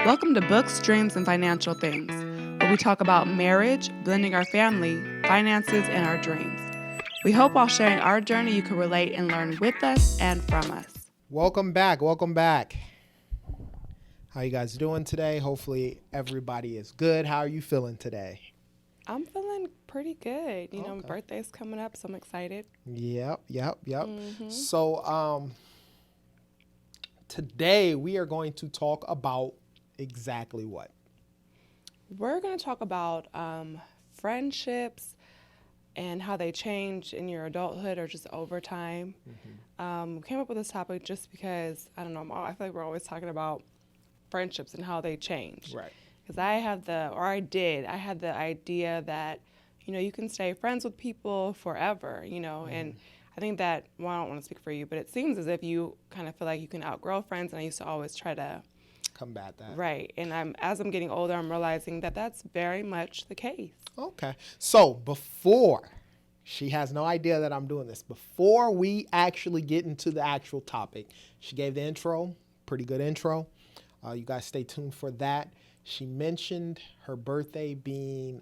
Welcome to Books, Dreams, and Financial Things, where we talk about marriage, blending our family, finances, and our dreams. We hope while sharing our journey, you can relate and learn with us and from us. Welcome back. Welcome back. How you guys doing today? Hopefully everybody is good. How are you feeling today? I'm feeling pretty good. My birthday's coming up, so I'm excited. Yep. So today we are going to talk about exactly what? We're going to talk about friendships and how they change in your adulthood or just over time. Came up with this topic just because, I don't know, I feel like we're always talking about friendships and how they change. Right. Because I had the idea that, you can stay friends with people forever, and I think that, well, I don't want to speak for you, but it seems as if you kind of feel like you can outgrow friends, and I used to always try to combat that. Right. And as I'm getting older, I'm realizing that that's very much the case. Okay. So before, she has no idea that I'm doing this. Before we actually get into the actual topic, she gave the intro, pretty good intro. You guys stay tuned for that. She mentioned her birthday being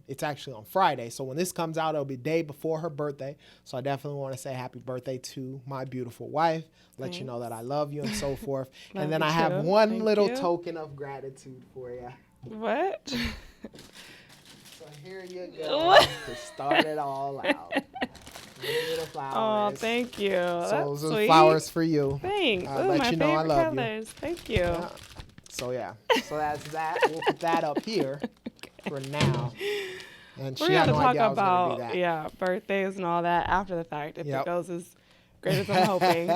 it's actually on Friday. So when this comes out, it'll be the day before her birthday. So I definitely want to say happy birthday to my beautiful wife. Let Thanks. you know that I love you and so forth. Love and then you I have too. one Thank little you. token of gratitude for you. What? So here you go to start it all out. Little flowers. Oh, thank you. So That's those are sweet. flowers for you. Thanks. Those are Let my you know I favorite love colors. Thank you. you. Yeah. So that's that. We'll put that up here for now. And We're she going had to no talk idea I was going to do about, that. birthdays and all that after the fact, if Yep. it goes as great as I'm hoping.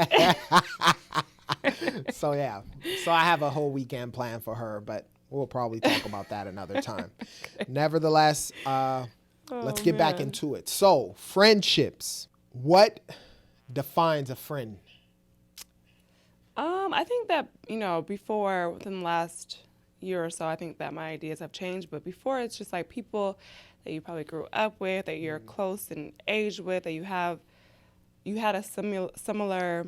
So I have a whole weekend planned for her, but we'll probably talk about that another time. Okay. Nevertheless, let's get back into it. So friendships. What defines a friend? I think that, before, within the last year or so, I think that my ideas have changed. But before, it's just like people that you probably grew up with, that you're close in age with, that you had a similar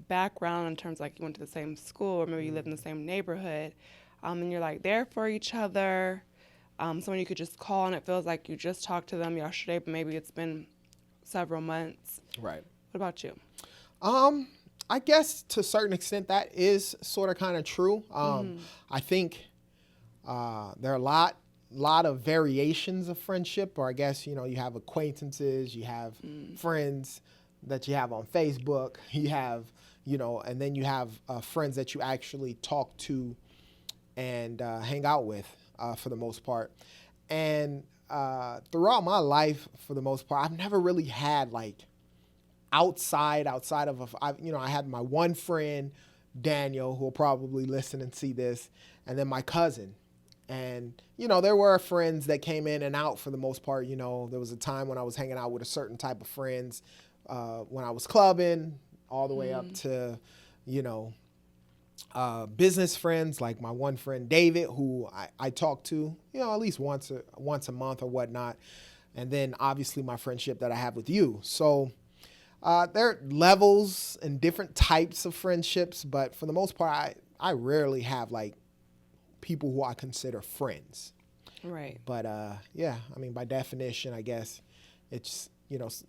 background in terms of, like, you went to the same school or maybe you live in the same neighborhood. And you're like there for each other. Someone you could just call and it feels like you just talked to them yesterday, but maybe it's been several months. Right. What about you? I guess to a certain extent that is sort of kind of true. I think there are a lot of variations of friendship, or I guess, you have acquaintances, you have friends that you have on Facebook, you have, and then you have friends that you actually talk to and hang out with for the most part. And throughout my life, for the most part, I've never really had like outside of I had my one friend, Daniel, who will probably listen and see this, and then my cousin. And, there were friends that came in and out for the most part. There was a time when I was hanging out with a certain type of friends when I was clubbing, all the way up to, business friends, like my one friend, David, who I talk to, at least once a month or whatnot. And then obviously my friendship that I have with you. So there are levels and different types of friendships, but for the most part, I rarely have like people who I consider friends. Right. But by definition, I guess it's,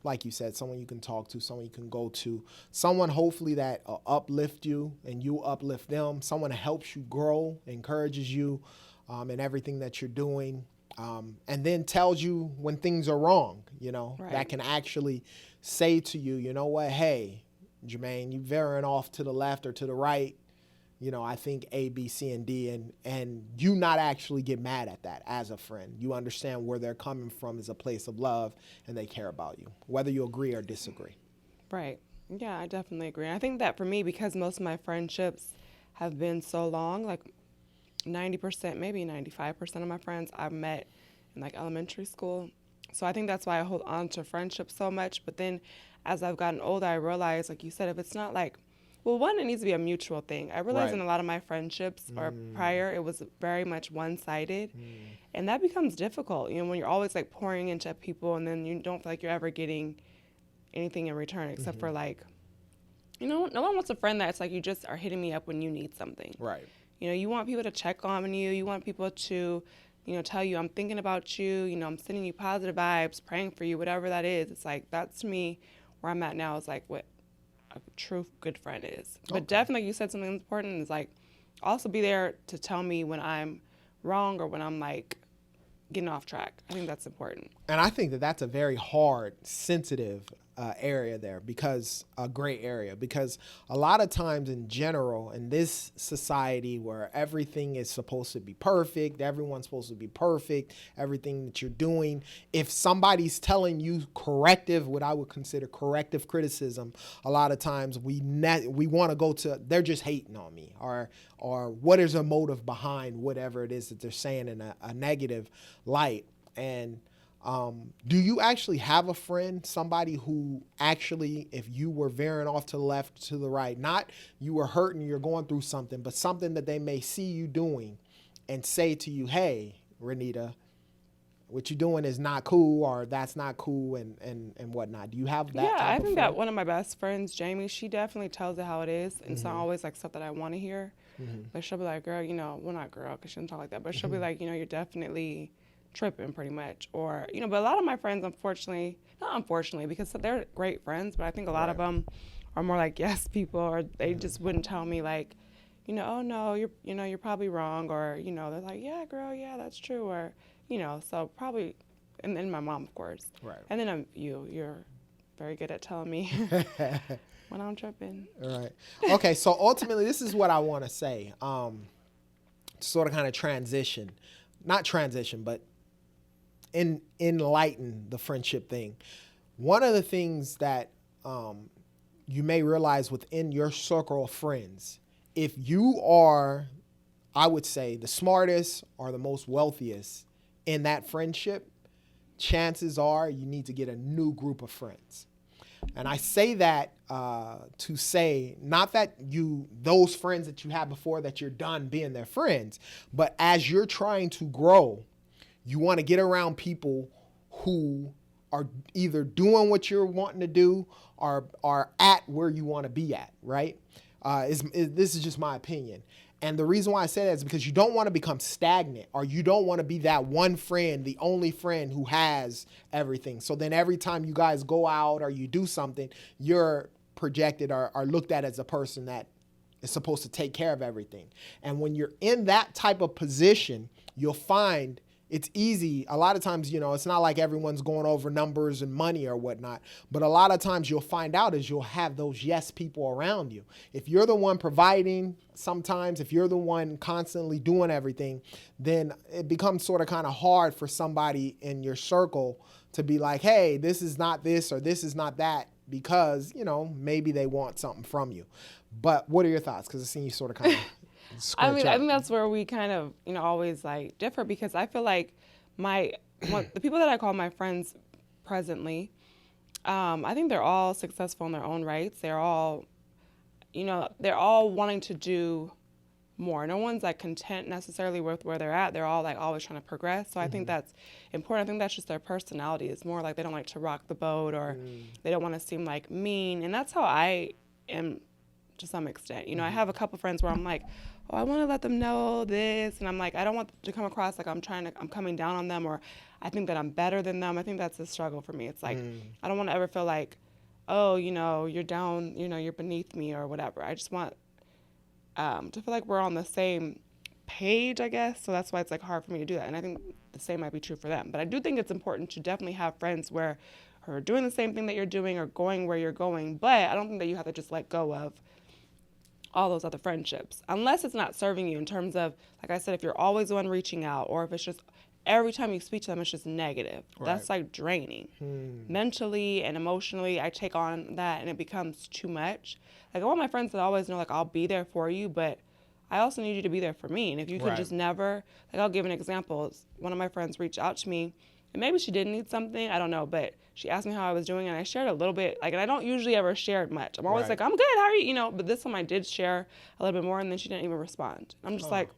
like you said, someone you can talk to, someone you can go to, someone hopefully that uplift you and you uplift them, someone that helps you grow, encourages you in everything that you're doing, and then tells you when things are wrong, Right. that can actually say to you, you know what, hey, Jermaine, you veering off to the left or to the right, I think A, B, C, and D, and you not actually get mad at that as a friend. You understand where they're coming from is a place of love, and they care about you, whether you agree or disagree. Right. Yeah, I definitely agree. I think that for me, because most of my friendships have been so long, like 90%, maybe 95% of my friends I've met in like elementary school. So I think that's why I hold on to friendships so much. But then as I've gotten older, I realized, like you said, if it's not like, well, one, it needs to be a mutual thing. I realized Right. in a lot of my friendships or prior, it was very much one-sided. And that becomes difficult, when you're always like pouring into people and then you don't feel like you're ever getting anything in return except for like, no one wants a friend that's like, you just are hitting me up when you need something. Right. You want people to check on you. You want people to, tell you, I'm thinking about you. I'm sending you positive vibes, praying for you, whatever that is. It's like, that's to me where I'm at now is like what a true good friend is. But definitely, you said something important is like, also be there to tell me when I'm wrong or when I'm like getting off track. I think that's important. And I think that that's a very hard, sensitive area there, because a gray area, because a lot of times in general in this society where everything is supposed to be perfect, everyone's supposed to be perfect, everything that you're doing, if somebody's telling you corrective, what I would consider corrective criticism, a lot of times we want to go to, they're just hating on me, or what is a motive behind whatever it is that they're saying in a negative light. And do you actually have a friend, somebody who actually, if you were veering off to the left, to the right, not you were hurting, you're going through something, but something that they may see you doing and say to you, hey, Renita, what you're doing is not cool, or that's not cool, and whatnot. Do you have that Yeah, type I of think friend? that one of my best friends, Jamie, she definitely tells it how it is. And it's not always like stuff that I want to hear. But she'll be like, girl, well, not girl, because she doesn't talk like that. But she'll be like, you're definitely tripping pretty much. Or, but a lot of my friends, unfortunately, not unfortunately, because they're great friends, but I think a lot of them are more like yes people, or they just wouldn't tell me like, oh no, you're probably wrong. Or, they're like, yeah, girl, yeah, that's true. Or, so probably, and then my mom, of course. Right. And then you're very good at telling me when I'm tripping. All right. Okay, so ultimately, this is what I want to say. Sort of kind of not transition, but enlighten the friendship thing. One of the things that you may realize within your circle of friends, if you are, I would say, the smartest or the most wealthiest in that friendship, chances are you need to get a new group of friends. And I say that to say, not that those friends that you had before, that you're done being their friends, but as you're trying to grow, you want to get around people who are either doing what you're wanting to do or are at where you want to be at, right? This is just my opinion. And the reason why I say that is because you don't want to become stagnant, or you don't want to be that one friend, the only friend who has everything. So then every time you guys go out or you do something, you're projected or looked at as a person that is supposed to take care of everything. And when you're in that type of position, you'll find it's easy. A lot of times, it's not like everyone's going over numbers and money or whatnot, but a lot of times you'll find out is you'll have those yes people around you. If you're the one providing, sometimes if you're the one constantly doing everything, then it becomes sort of kind of hard for somebody in your circle to be like, hey, this is not this or this is not that, because, maybe they want something from you. But what are your thoughts? Because I've seen you sort of kind of I think that's where we kind of, always like differ, because I feel like the people that I call my friends presently, I think they're all successful in their own rights. They're all, they're all wanting to do more. No one's like content necessarily with where they're at. They're all like always trying to progress. So I think that's important. I think that's just their personality. It's more like they don't like to rock the boat, or they don't want to seem like mean. And that's how I am to some extent. I have a couple friends where I'm like, oh, I want to let them know this, and I'm like, I don't want to come across like I'm coming down on them, or I think that I'm better than them. I think that's a struggle for me. It's like, I don't want to ever feel like, oh, you're down, you're beneath me or whatever. I just want to feel like we're on the same page, I guess. So that's why it's like hard for me to do that. And I think the same might be true for them. But I do think it's important to definitely have friends who are doing the same thing that you're doing or going where you're going. But I don't think that you have to just let go of all those other friendships, unless it's not serving you in terms of, like I said, if you're always the one reaching out, or if it's just every time you speak to them, it's just negative. Right. That's like draining. Mentally and emotionally, I take on that and it becomes too much. Like I want my friends to always know, like, I'll be there for you, but I also need you to be there for me. And if you can just never, like, I'll give an example. One of my friends reached out to me, and maybe she did need something, I don't know, but she asked me how I was doing, and I shared a little bit, and I don't usually ever share much. I'm always like, I'm good, how are you? But this one I did share a little bit more, and then she didn't even respond. I'm just like,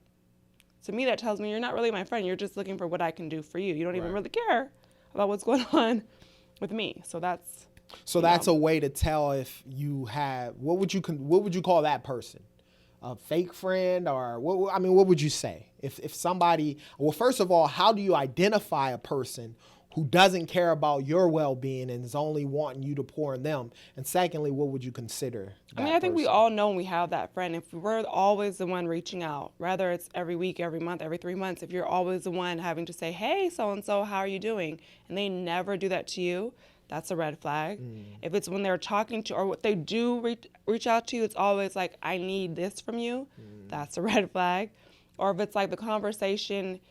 to me that tells me you're not really my friend. You're just looking for what I can do for you. You don't even really care about what's going on with me. So that's a way to tell if you have, what would you call that person? a fake friend, or I mean, what would you say if somebody? Well, first of all, how do you identify a person who doesn't care about your well-being and is only wanting you to pour in them? And secondly, what would you consider that I mean, I think we person? all know when we have that friend. If we're always the one reaching out, whether it's every week, every month, every 3 months, if you're always the one having to say, hey, so-and-so, how are you doing? And they never do that to you, that's a red flag. If it's when they're talking to, or what they do reach out to you, it's always like, I need this from you, that's a red flag. Or if it's like the conversation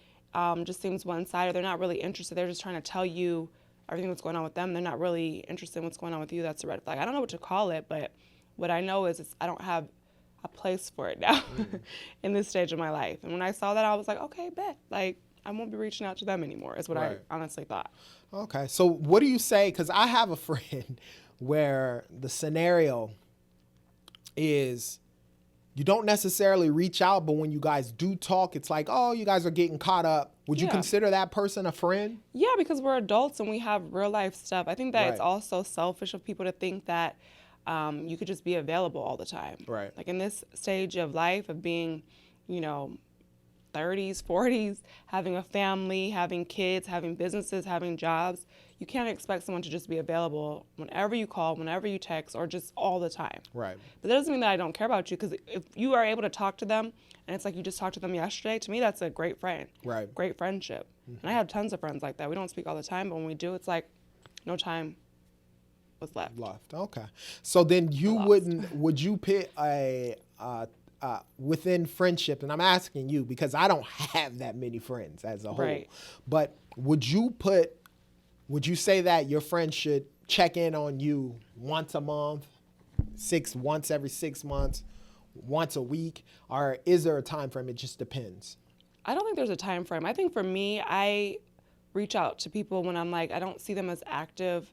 just seems one-sided, they're not really interested, they're just trying to tell you everything that's going on with them, they're not really interested in what's going on with you, that's a red flag. I don't know what to call it, but what I know is I don't have a place for it now in this stage of my life. And when I saw that, I was like, okay, bet. Like, I won't be reaching out to them anymore, is what I honestly thought. Okay. So what do you say? Because I have a friend where the scenario is you don't necessarily reach out, but when you guys do talk, it's like, oh, you guys are getting caught up. Would you consider that person a friend? Yeah, because we're adults and we have real life stuff. I think that it's Right. also selfish of people to think that you could just be available all the time. Right. Like in this stage of life of being, 30s, 40s, having a family, having kids, having businesses, having jobs, you can't expect someone to just be available whenever you call, whenever you text, or just all the time. Right. But that doesn't mean that I don't care about you, because if you are able to talk to them and it's like you just talked to them yesterday, to me that's a great friend. Right. Great friendship. And I have tons of friends like that. We don't speak all the time, but when we do, it's like no time was left. Okay. So then would you pick within friendship, and I'm asking you because I don't have that many friends as a whole, Right. but would you say that your friend should check in on you once a month, once every 6 months, once a week, or is there a time frame? It just depends. I don't think there's a time frame. I think for me, I reach out to people when I'm like, I don't see them as active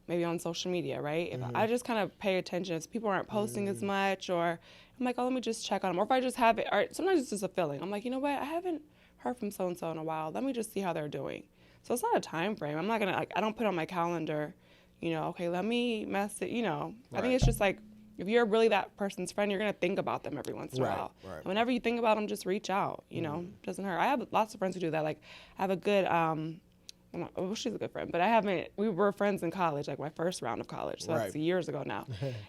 maybe on social media, right? If I just kind of pay attention, if people aren't posting as much, or I'm like, oh, let me just check on them. Or if I just have it, or sometimes it's just a feeling. I'm like, you know what? I haven't heard from so-and-so in a while. Let me just see how they're doing. So it's not a time frame. I'm not going to, I don't put on my calendar, okay, let me message, I think it's just like, if you're really that person's friend, you're going to think about them every once in a while. Right. And whenever you think about them, just reach out, doesn't hurt. I have lots of friends who do that. Like, I have a good, well, she's a good friend, but we were friends in college, like my first round of college, so that's years ago now.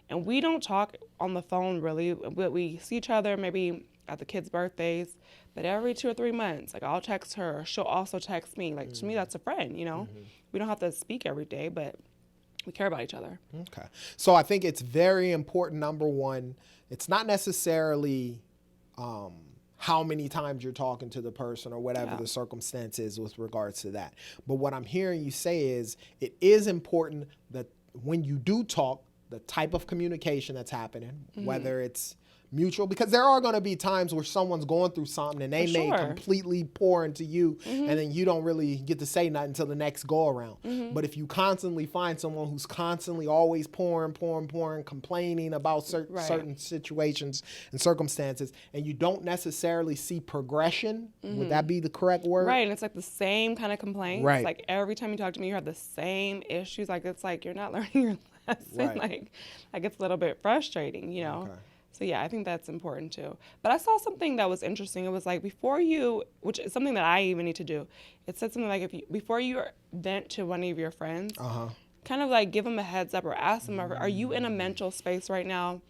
And we don't talk on the phone really, but we see each other maybe at the kids' birthdays, but every 2 or 3 months, like I'll text her, she'll also text me. Like to me, that's a friend, We don't have to speak every day, but we care about each other. Okay. So I think it's very important, number one, it's not necessarily how many times you're talking to the person or whatever the circumstance is with regards to that. But what I'm hearing you say is it is important that when you do talk, the type of communication that's happening, whether it's mutual, because there are going to be times where someone's going through something and they may completely pour into you and then you don't really get to say nothing until the next go around. But if you constantly find someone who's constantly always pouring, complaining about certain situations and circumstances, and you don't necessarily see progression, would that be the correct word? Right, and it's like the same kind of complaints. Right. Like every time you talk to me, you have the same issues. Like it's like you're not learning your lesson. Right. Like it's a little bit frustrating, Okay. So yeah, I think that's important too. But I saw something that was interesting. It was like which is something that I even need to do. It said something like before you vent to one of your friends, kind of like give them a heads up or ask them, are you in a mental space right now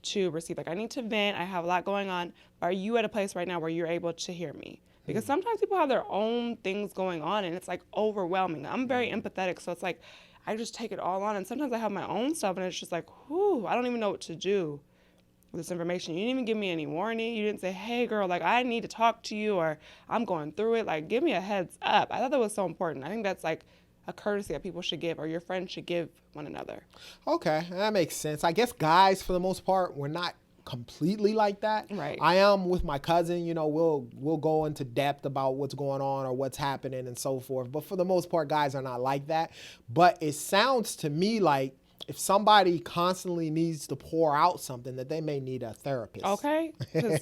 to receive? Like I need to vent. I have a lot going on. Are you at a place right now where you're able to hear me? Because sometimes people have their own things going on and it's like overwhelming. I'm very empathetic, so it's like I just take it all on. And sometimes I have my own stuff and it's just like, whew, I don't even know what to do with this information. You didn't even give me any warning. You didn't say, hey girl, like I need to talk to you, or I'm going through it. Like give me a heads up. I thought that was so important. I think that's like a courtesy that people should give, or your friends should give one another. Okay, that makes sense. I guess guys, for the most part, we're not completely like that. Right. I am with my cousin, we'll go into depth about what's going on or what's happening and so forth. But for the most part, guys are not like that. But it sounds to me like if somebody constantly needs to pour out something, that they may need a therapist. Okay? Because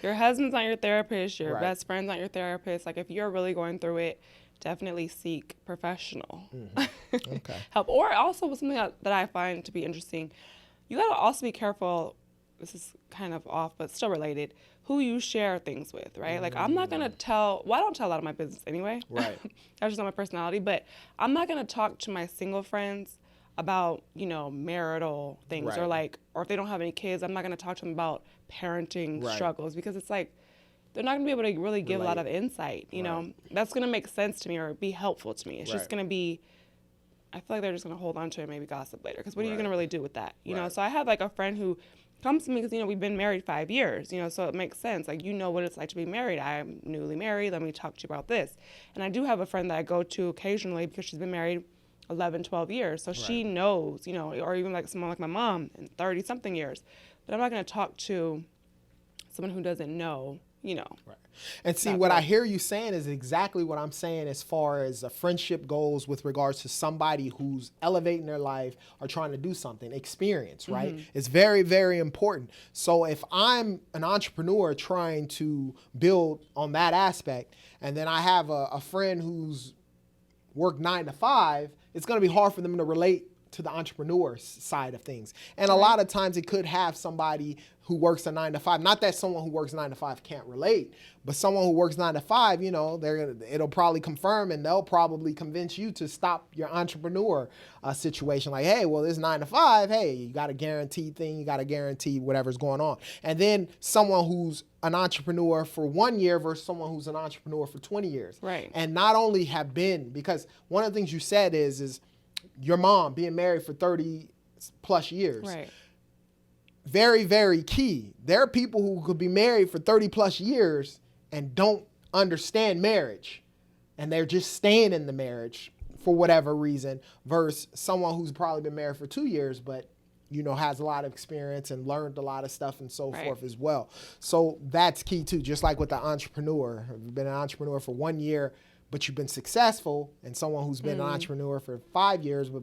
your husband's not your therapist, your Right. best friend's not your therapist. Like if you're really going through it, definitely seek professional Okay. help. Or also something that I find to be interesting, you got to also be careful this is kind of off, but still related, who you share things with, right? Like, I'm not going to tell, well, I don't tell a lot of my business anyway. Right. That's just not my personality, but I'm not going to talk to my single friends about, marital things Right. or like, or if they don't have any kids, I'm not going to talk to them about parenting Right. struggles because it's like, they're not going to be able to really give a lot of Relate. insight, you Right. know? That's going to make sense to me or be helpful to me. It's just Right. going to be, I feel like they're just going to hold on to it and maybe gossip later. Because what are you Right. going to really do with that? You know, Right. so I have like a friend who comes to me because, we've been married 5 years, so it makes sense. Like, what it's like to be married. I'm newly married. Let me talk to you about this. And I do have a friend that I go to occasionally because she's been married 11, 12 years. So she Right. knows, or even like someone like my mom in 30 something years. But I'm not going to talk to someone who doesn't know, Right. And see, That's what I it. hear you saying is exactly what I'm saying as far as a friendship goes with regards to somebody who's elevating their life or trying to do something. Experience, right? It's very, very important. So if I'm an entrepreneur trying to build on that aspect, and then I have a friend who's worked 9 to 5, it's going to be hard for them to relate to the entrepreneur side of things. And a lot of times it could have somebody who works a 9 to 5. Not that someone who works 9 to 5 can't relate, but someone who works 9 to 5, it'll probably confirm and they'll probably convince you to stop your entrepreneur situation. Like, hey, well, this 9 to 5, hey, you got a guaranteed thing, you got to guarantee whatever's going on. And then someone who's an entrepreneur for 1 year versus someone who's an entrepreneur for 20 years. Right. And not only have been, because one of the things you said is your mom being married for 30 plus years. Right. Very, very key. There are people who could be married for 30 plus years and don't understand marriage. And they're just staying in the marriage for whatever reason versus someone who's probably been married for 2 years, but has a lot of experience and learned a lot of stuff and so forth as well. So that's key too. Just like with the entrepreneur, if you've been an entrepreneur for 1 year, but you've been successful, and someone who's been an entrepreneur for 5 years but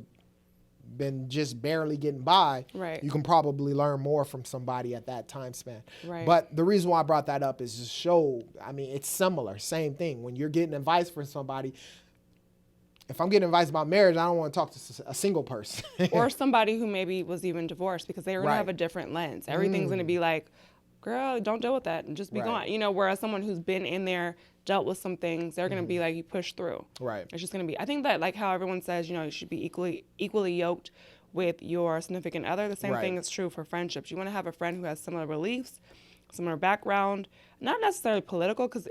been just barely getting by, Right. you can probably learn more from somebody at that time span. Right. But the reason why I brought that up is to show, it's similar, same thing. When you're getting advice from somebody, if I'm getting advice about marriage, I don't want to talk to a single person. Or somebody who maybe was even divorced because they're going to have a different lens. Everything's going to be like, girl, don't deal with that and just be Right. gone. Whereas someone who's been in there, dealt with some things, they're going to be like, you push through. Right. It's just going to be, I think that like how everyone says, you should be equally yoked with your significant other. The same Right. thing is true for friendships. You want to have a friend who has similar beliefs, similar background, not necessarily political, because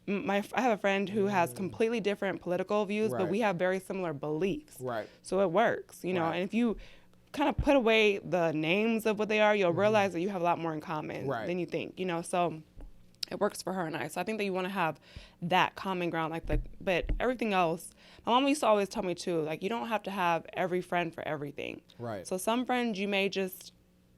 I have a friend who has completely different political views, Right. but we have very similar beliefs. Right. So it works, Right. and if you kind of put away the names of what they are, you'll realize that you have a lot more in common Right. than you think, so it works for her and I. So I think that you want to have that common ground, but everything else, my mom used to always tell me too, like, you don't have to have every friend for everything. Right. So some friends you may just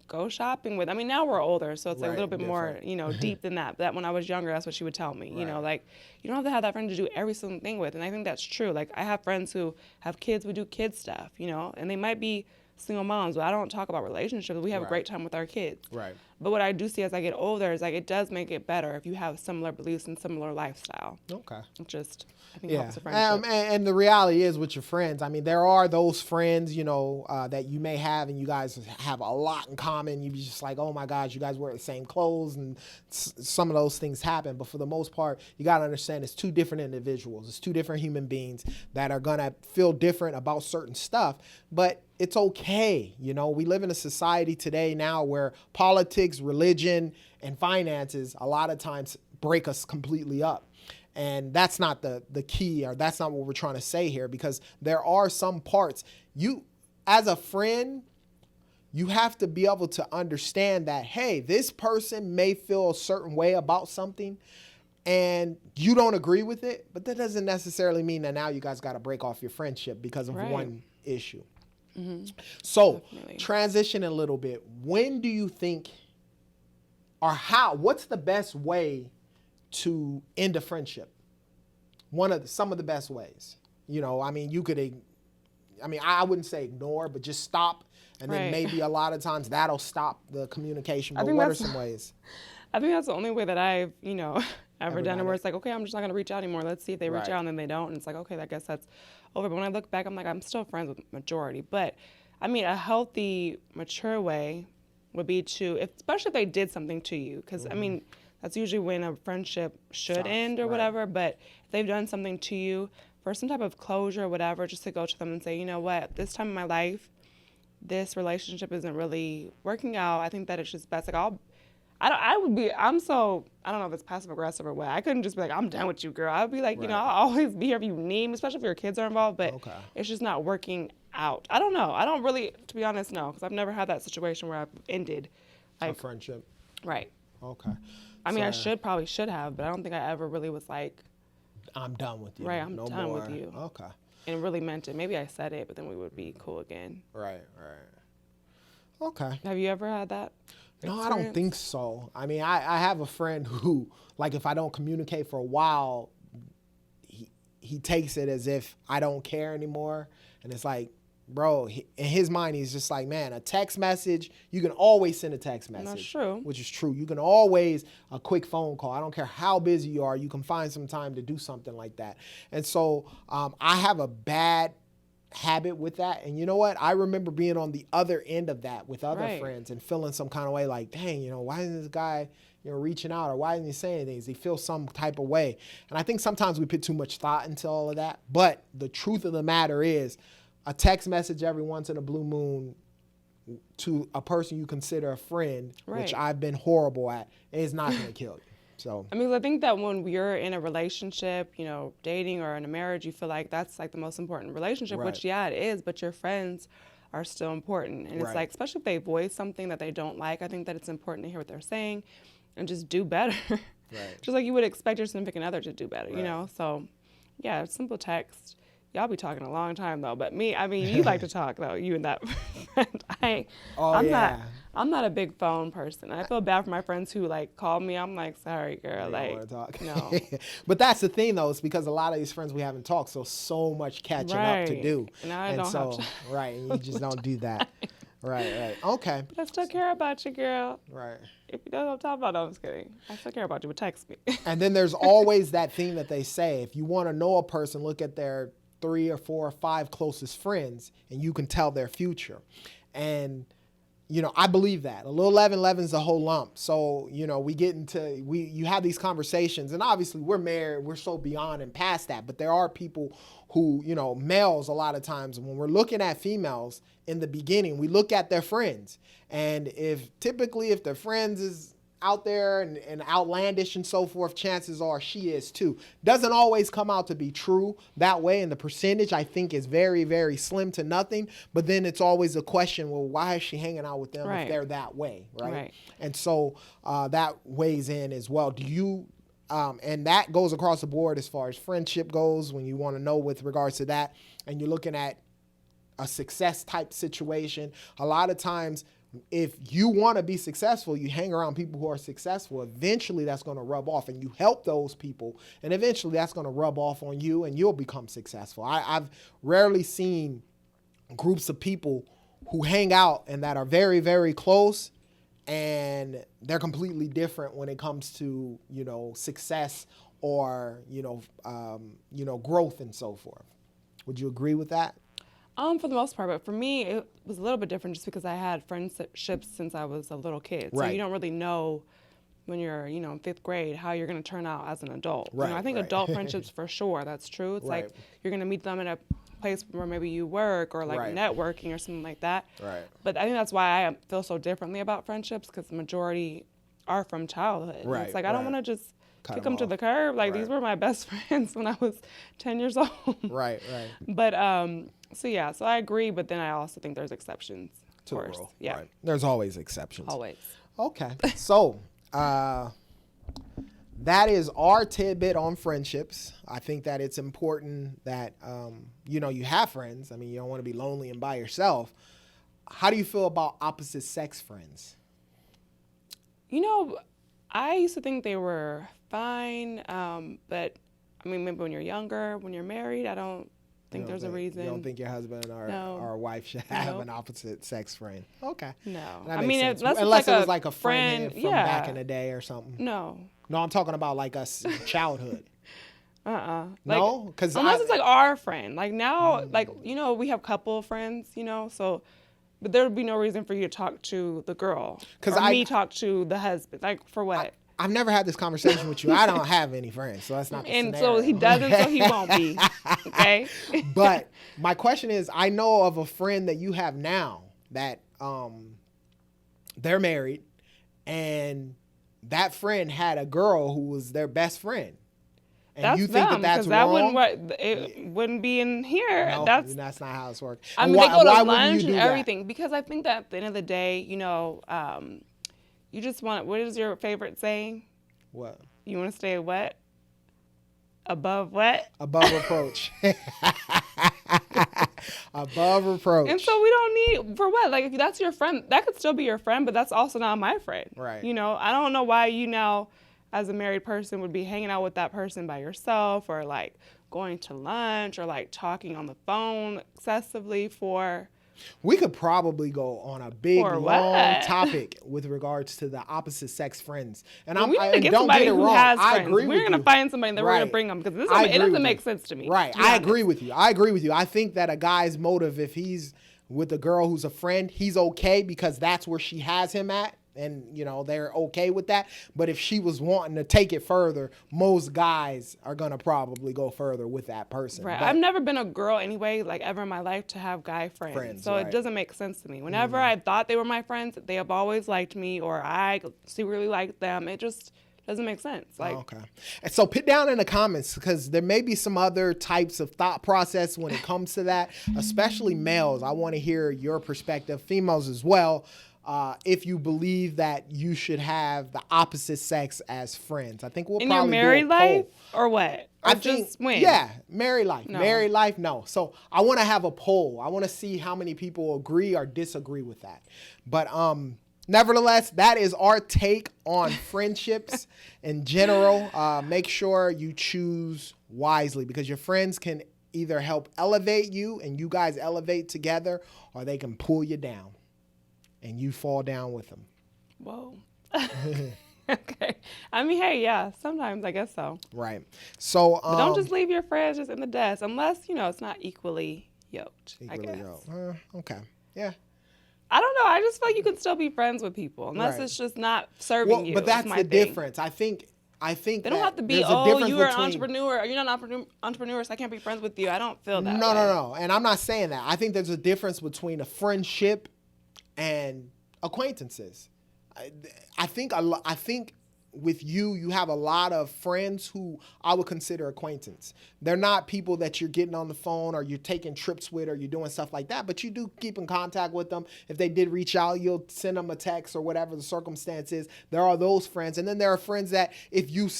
go shopping with. Now we're older, so it's like a Right, little bit more, different. deep than that. But that when I was younger, that's what she would tell me. Right. Like, you don't have to have that friend to do every single thing with. And I think that's true. Like, I have friends who have kids, we do kid stuff, and they might be single moms, but I don't talk about relationships. We have a Right. great time with our kids. Right. But what I do see as I get older is like it does make it better if you have similar beliefs and similar lifestyle. Okay. It just, I think, Yeah, helps a friendship. and the reality is with your friends, there are those friends, that you may have and you guys have a lot in common. You be just like, oh my gosh, you guys wear the same clothes and some of those things happen. But for the most part, you got to understand it's two different individuals. It's two different human beings that are going to feel different about certain stuff. But it's okay. We live in a society today now where politics, religion, and finances a lot of times break us completely up. And that's not the key, or that's not what we're trying to say here, because there are some parts you, as a friend, you have to be able to understand that, hey, this person may feel a certain way about something and you don't agree with it, but that doesn't necessarily mean that now you guys got to break off your friendship because of Right. one issue. So Definitely. transition a little bit. When do you think, or what's the best way to end a friendship? Some of the best ways. You could, I wouldn't say ignore, but just stop. And then Right. maybe a lot of times that'll stop the communication. I But think what are that's- some ways? I think that's the only way that I've, ever done done it, where it. it's like, okay, I'm just not going to reach out anymore. Let's see if they reach Right. out, and then they don't. And it's like, okay, I guess that's over. But when I look back, I'm like, I'm still friends with majority. But, a healthy, mature way would be to, especially if they did something to you, because I mean, that's usually when a friendship should Stops, end or right. whatever. But if they've done something to you, for some type of closure or whatever, just to go to them and say, you know what, this time in my life, this relationship isn't really working out. I think that it's just best. Like I don't know if it's passive aggressive or what. I couldn't just be like, I'm done with you, girl. I would be like, you know, Right. I'll always be here if you need me, especially if your kids are involved, but Okay. it's just not working out. I don't know. I don't really, to be honest, know, because I've never had that situation where I've ended. A Like, friendship. right. Okay. I mean, So, probably should have, but I don't think I ever really was like, I'm done with you. right, I'm no done more. with you. Okay. And really meant it. Maybe I said it, but then we would be cool again. Right. Okay. Have you ever had that? No, I don't experience? think so. I mean, I have a friend who, like, if I don't communicate for a while, he takes it as if I don't care anymore. And it's like, bro, in his mind, he's just like, man, a text message, you can always send a text message. That's true. Which is true. You can always, a quick phone call. I don't care how busy you are, you can find some time to do something like that. And so I have a bad habit with that. And you know what? I remember being on the other end of that with other Right. friends and feeling some kind of way like, dang, you know, why isn't this guy, you know, reaching out, or why isn't he saying anything? Does he feel some type of way? And I think sometimes we put too much thought into all of that. But the truth of the matter is, a text message every once in a blue moon to a person you consider a friend, which Right. I've been horrible at, is not going to kill you. So, I mean, I think that when you're in a relationship, you know, dating or in a marriage, you feel like that's like the most important relationship, Right. which, yeah, it is, but your friends are still important. And it's Right. like, especially if they voice something that they don't like, I think that it's important to hear what they're saying and just do better. Right. Just like you would expect your significant other to do better, Right. you know? So, yeah, simple text. Y'all be talking a long time though, but me, I mean, you like to talk though, you and that friend. Oh, I'm yeah. not a big phone person. I feel bad for my friends who like call me. I'm like, sorry, girl, You don't like, wanna talk. no. But that's the thing, though. It's because a lot of these friends we haven't talked, so much catching up to Right. do. And I don't have time. right, and you just don't do that. Right. Okay. But I still care about you, girl. Right. If you don't know what I'm talking about, no, I'm just kidding. I still care about you, but text me. And then there's always that thing that they say: if you want to know a person, look at their 3 or 4 or 5 closest friends, and you can tell their future. And you know, I believe that. A little leaven leavens the whole lump. So, you know, you have these conversations, and obviously we're married, we're so beyond and past that. But there are people who, you know, males a lot of times, when we're looking at females in the beginning, we look at their friends. And if their friends is out there and outlandish and so forth, chances are she is too. Doesn't always come out to be true that way, and the percentage I think is very, very slim to nothing. But then it's always a question, well, why is she hanging out with them Right. if they're that way, right? Right. And so that weighs in as well. Do you and that goes across the board as far as friendship goes, when you want to know with regards to that, and you're looking at a success type situation. A lot of times, if you want to be successful, you hang around people who are successful. Eventually that's going to rub off, and you help those people, and eventually that's going to rub off on you and you'll become successful. I've rarely seen groups of people who hang out and that are very, very close, and they're completely different when it comes to, you know, success or, growth and so forth. Would you agree with that? For the most part, but for me, it was a little bit different just because I had friendships since I was a little kid. So Right. you don't really know when you're, you know, in 5th grade how you're going to turn out as an adult. You know, Right, I think right. adult friendships for sure, that's true. It's Right. like you're going to meet them in a place where maybe you work or like Right. networking or something like that. Right. But I think that's why I feel so differently about friendships, because the majority are from childhood. And Right, it's like I don't right. want to just Cut kick 'em them to off. the curb. Like these Right. were my best friends when I was 10 years old. Right. But so yeah, so I agree, but then I also think there's exceptions. Of To the course. rule. Yeah. Right. There's always exceptions. Always. Okay. So, that is our tidbit on friendships. I think that it's important that, you have friends. I mean, you don't want to be lonely and by yourself. How do you feel about opposite sex friends? You know, I used to think they were fine, but I mean, maybe when you're younger, when you're married, I don't think there's a reason. You don't think your husband or No. wife should have Nope. an opposite sex friend? Okay. No. That I makes mean, sense. unless it it's was like a friend from yeah. back in the day or something. No. No, I'm talking about like us childhood. Like, No? Because unless it's like our friend. Like now, like, you know, we have couple friends, you know, so But there would be no reason for you to talk to the girl. Or me talk to the husband. Like, for what? I've never had this conversation with you. I don't have any friends, so that's not the And scenario. so he doesn't, so he won't be. Okay? But my question is, I know of a friend that you have now that they're married, and that friend had a girl who was their best friend. And that's you think them, that's that wrong? it wouldn't be in here. No, that's not how it's working. I mean, they go to lunch and everything. Because I think that at the end of the day, you know, you just want, what is your favorite saying? What? You want to stay what? Above what? Above reproach. Above reproach. And so we don't need, for what? Like, if that's your friend, that could still be your friend, but that's also not my friend. Right. You know, I don't know why you now, as a married person, would be hanging out with that person by yourself, or like going to lunch, or like talking on the phone excessively for. We could probably go on a big, long topic with regards to the opposite sex friends. And we need to get somebody who has friends. We're going to find somebody that we're going to bring them, because it doesn't make sense to me. Right. I agree with you. I think that a guy's motive, if he's with a girl who's a friend, he's okay because that's where she has him at. And, you know, they're okay with that. But if she was wanting to take it further, most guys are going to probably go further with that person. Right. But I've never been a girl anyway, like ever in my life, to have guy friends. So it doesn't make sense to me. Whenever I thought they were my friends, they have always liked me, or I secretly liked them. It just doesn't make sense. Like, okay. And so put down in the comments, because there may be some other types of thought process when it comes to that, especially males. I want to hear your perspective, females as well. If you believe that you should have the opposite sex as friends. I think we'll in probably your married do a life poll. or what? Or just when? Yeah, married life. No. Married life, no. So I want to have a poll. I want to see how many people agree or disagree with that. But nevertheless, that is our take on friendships in general. Make sure you choose wisely, because your friends can either help elevate you and you guys elevate together, or they can pull you down and you fall down with them. Whoa. Okay. I mean, hey, yeah, sometimes I guess so. Right. So but don't just leave your friends just in the dust, unless, you know, it's not equally yoked, I guess. Okay. Yeah. I don't know. I just feel like you can still be friends with people, unless it's just not serving you. But that's the difference. I think they don't have to be, you are an entrepreneur, or you're not an entrepreneur, so I can't be friends with you. I don't feel that way. No. And I'm not saying that. I think there's a difference between a friendship and acquaintances. I think with you have a lot of friends who I would consider acquaintance. They're not people that you're getting on the phone or you're taking trips with or you're doing stuff like that, but you do keep in contact with them. If they did reach out, you'll send them a text or whatever the circumstance is. There are those friends. And then there are friends that if you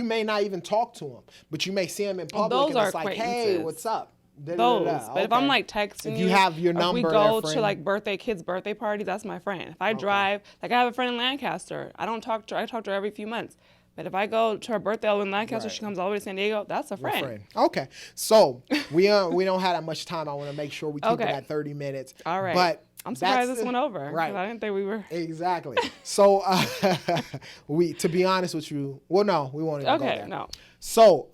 may not even talk to them, but you may see them in public and it's like, hey, what's up? But if I'm like texting you have your number, we go to like kids' birthday parties, that's my friend. If I drive, like I have a friend in Lancaster. I talk to her every few months. But if I go to her birthday in Lancaster, she comes all the way to San Diego, that's a friend. Okay. So we don't have that much time. I want to make sure we keep it at 30 minutes. All right. But I'm surprised this went over. Right. I didn't think we were. Exactly. So to be honest with you, well, no, we won't even go there. Okay, no. So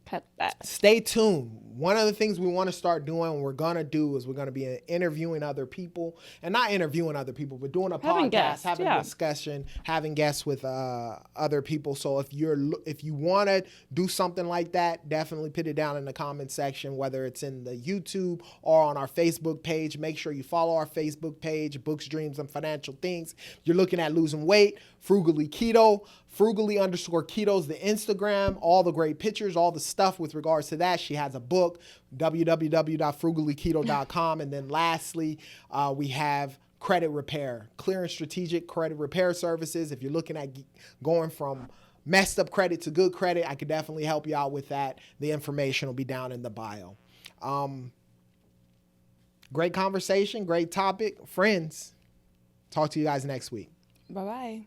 cut that. Stay tuned. One of the things we want to start doing, and we're going to do, is we're going to be interviewing other people, and not interviewing other people, but doing a podcast, having a discussion, having guests with other people. So if you want to do something like that, definitely put it down in the comment section, whether it's in the YouTube or on our Facebook page. Make sure you follow our Facebook page, Books, Dreams, and Financial Things. You're looking at losing weight, Frugally Keto, Frugally_Keto is the Instagram, all the great pictures, all the stuff with regards to that. She has a book, www.frugallyketo.com. And then lastly, we have credit repair, clear and strategic credit repair services. If you're looking at going from messed up credit to good credit, I could definitely help you out with that. The information will be down in the bio. Great conversation, great topic. Friends, talk to you guys next week. Bye-bye.